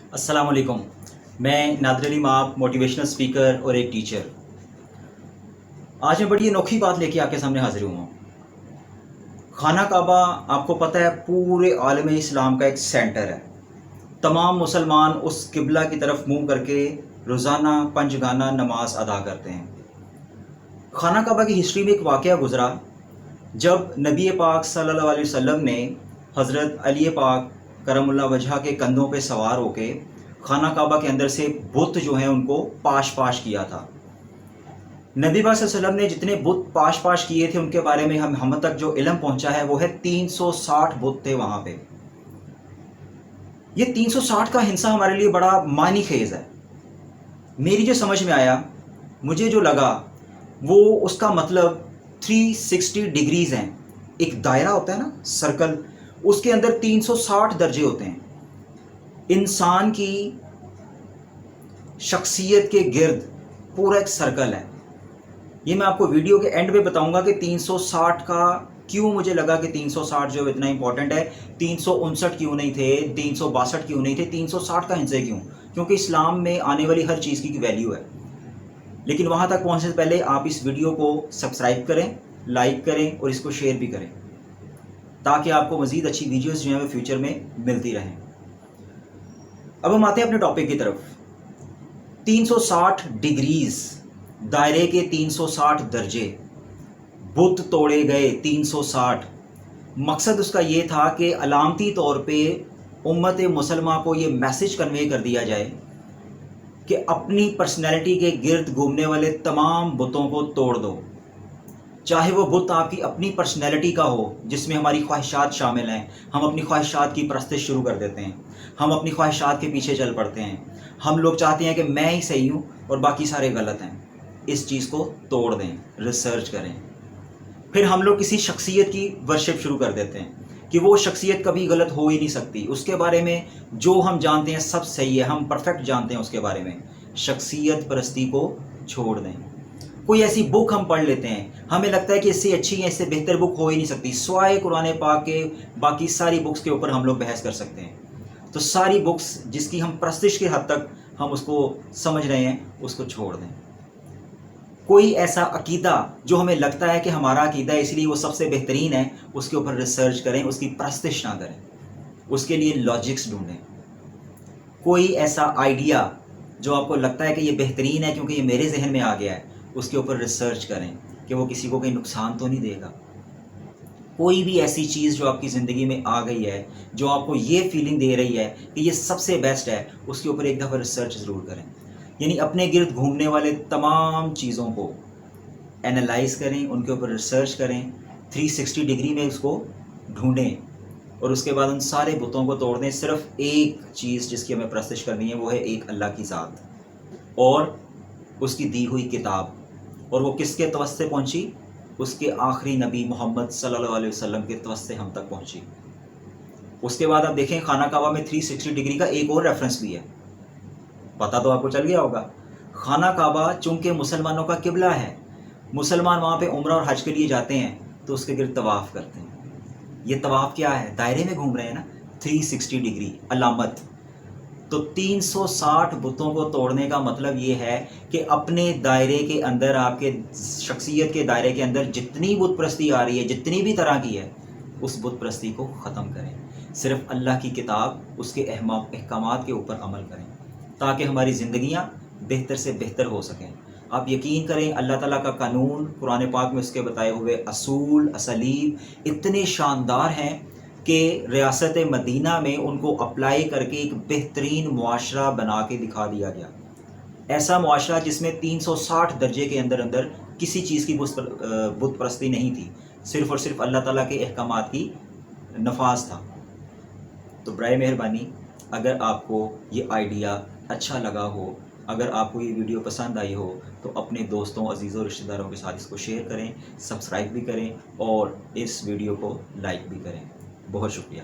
अस्सलाम वालेकुम। मैं नादिर अली माप, मोटिवेशनल स्पीकर और एक टीचर। आज मैं बड़ी अनोखी बात लेके आपके सामने हाजिर हुआ हूँ। खाना काबा आपको पता है पूरे आलम इस्लाम का एक सेंटर है। तमाम मुसलमान उस किबला की तरफ मुंह करके रोज़ाना पंजगाना नमाज अदा करते हैं। खाना काबा की हिस्ट्री में एक वाक़या गुज़रा जब नबी पाक सल्लल्लाहु अलैहि वसल्लम ने हज़रत अली पाक करमुल्लाह वजह के कंधों पे सवार होके खाना काबा के अंदर से बुत जो हैं उनको पाश पाश किया था। नबी पाक सल्लल्लाहु अलैहि वसल्लम ने जितने बुत पाश पाश किए थे उनके बारे में हम तक जो इल्म पहुंचा है वो है 360 बुत थे वहाँ पे। ये 360 का हिस्सा हमारे लिए बड़ा मानी खेज है। मेरी जो समझ में आया, मुझे जो लगा, वो उसका मतलब 360 डिग्रीज हैं। एक दायरा होता है ना, सर्कल, उसके अंदर 360 दर्जे होते हैं। इंसान की शख्सियत के गिर्द पूरा एक सर्कल है। ये मैं आपको वीडियो के एंड में बताऊंगा कि 360 का क्यों मुझे लगा कि 360 जो इतना इंपॉर्टेंट है। 359 क्यों नहीं थे, 362 क्यों नहीं थे, 360 का हिस्सा क्यों? क्योंकि इस्लाम में आने वाली हर चीज़ की वैल्यू है। लेकिन वहाँ तक पहुँचने से पहले आप इस वीडियो को सब्सक्राइब करें, लाइक करें और इसको शेयर भी करें, ताकि आपको मज़ीद अच्छी वीडियोज़ जो हैं वो फ्यूचर में मिलती रहें। अब हम आते हैं अपने टॉपिक की तरफ। 360 डिग्रीज, दायरे के 360 दर्जे, बुत तोड़े गए 360। मकसद उसका ये था कि अलामती तौर पे उम्मत मुसलमा को ये मैसेज कन्वे कर दिया जाए कि अपनी पर्सनैलिटी के गिर्द घूमने वाले तमाम बुतों को तोड़ दो। चाहे वो बुत आपकी अपनी पर्सनैलिटी का हो, जिसमें हमारी ख्वाहिशात शामिल हैं। हम अपनी ख्वाहिशात की परस्तिश शुरू कर देते हैं, हम अपनी ख्वाहिशात के पीछे चल पड़ते हैं। हम लोग चाहते हैं कि मैं ही सही हूँ और बाकी सारे गलत हैं। इस चीज़ को तोड़ दें, रिसर्च करें। फिर हम लोग किसी शख्सियत की वर्शिप शुरू कर देते हैं कि वो शख्सियत कभी गलत हो ही नहीं सकती, उसके बारे में जो हम जानते हैं सब सही है, हम परफेक्ट जानते हैं उसके बारे में। शख्सियत परस्ती को छोड़ दें। कोई ऐसी बुक हम पढ़ लेते हैं, हमें लगता है कि इससे अच्छी है, इससे बेहतर बुक हो ही नहीं सकती, स्वाए कुरान पाक के बाकी सारी बुक्स के ऊपर हम लोग बहस कर सकते हैं। तो सारी बुक्स जिसकी हम प्रस्तिश के हद तक हम उसको समझ रहे हैं, उसको छोड़ दें। कोई ऐसा अकीदा जो हमें लगता है कि हमारा अकीदा है इसलिए वो सबसे बेहतरीन है, उसके ऊपर रिसर्च करें, उसकी प्रस्तिश ना करें, उसके लिए लॉजिक्स ढूंढें। कोई ऐसा आइडिया जो आपको लगता है कि ये बेहतरीन है क्योंकि ये मेरे जहन में आ गया है, उसके ऊपर रिसर्च करें कि वो किसी को कहीं नुकसान तो नहीं देगा। कोई भी ऐसी चीज़ जो आपकी ज़िंदगी में आ गई है, जो आपको ये फीलिंग दे रही है कि ये सबसे बेस्ट है, उसके ऊपर एक दफ़ा रिसर्च ज़रूर करें। यानी अपने गिर्द घूमने वाले तमाम चीज़ों को एनालाइज करें, उनके ऊपर रिसर्च करें, 360 डिग्री में उसको ढूंढें और उसके बाद उन सारे बुतों को तोड़ दें। सिर्फ एक चीज़ जिसकी हमें प्रस्तिश करनी है वो है एक अल्लाह की ज़ात और उसकी दी हुई किताब। और वो किसके तवस्से पहुंची? उसके आखिरी नबी मोहम्मद सल्लल्लाहु अलैहि वसल्लम के तवस्से हम तक पहुंची। उसके बाद आप देखें, खाना काबा में 360 डिग्री का एक और रेफरेंस भी है, पता तो आपको चल गया होगा। खाना काबा चूंकि मुसलमानों का किबला है, मुसलमान वहाँ पे उम्रा और हज के लिए जाते हैं तो उसके गिर्द तवाफ़ करते हैं। ये तवाफ़ क्या है? दायरे में घूम रहे हैं ना, 360 डिग्री अलामत। तो 360 बुतों को तोड़ने का मतलब ये है कि अपने दायरे के अंदर, आपके शख्सियत के दायरे के अंदर जितनी बुत परस्ती आ रही है, जितनी भी तरह की है, उस बुत परस्ती को ख़त्म करें। सिर्फ अल्लाह की किताब, उसके अहकामात के ऊपर अमल करें, ताकि हमारी ज़िंदगियाँ बेहतर से बेहतर हो सकें। आप यकीन करें, अल्लाह ताला का कानून कुरान पाक में उसके बताए हुए असूल, असलीब इतने शानदार हैं कि रियासत मदीना में उनको अप्लाई करके एक बेहतरीन मुआशरा बना के दिखा दिया गया। ऐसा मुआशरा जिसमें 360 दर्जे के अंदर अंदर किसी चीज़ की बुत परस्ती नहीं थी, सिर्फ़ और सिर्फ अल्लाह ताला के अहकामात की नफाज था। तो बराए मेहरबानी, अगर आपको ये आइडिया अच्छा लगा हो, अगर आपको ये वीडियो पसंद आई हो, तो अपने दोस्तों, अजीज़ों, रिश्तेदारों के साथ इसको शेयर करें, सब्सक्राइब भी करें और इस वीडियो को लाइक भी करें। बहुत शुक्रिया।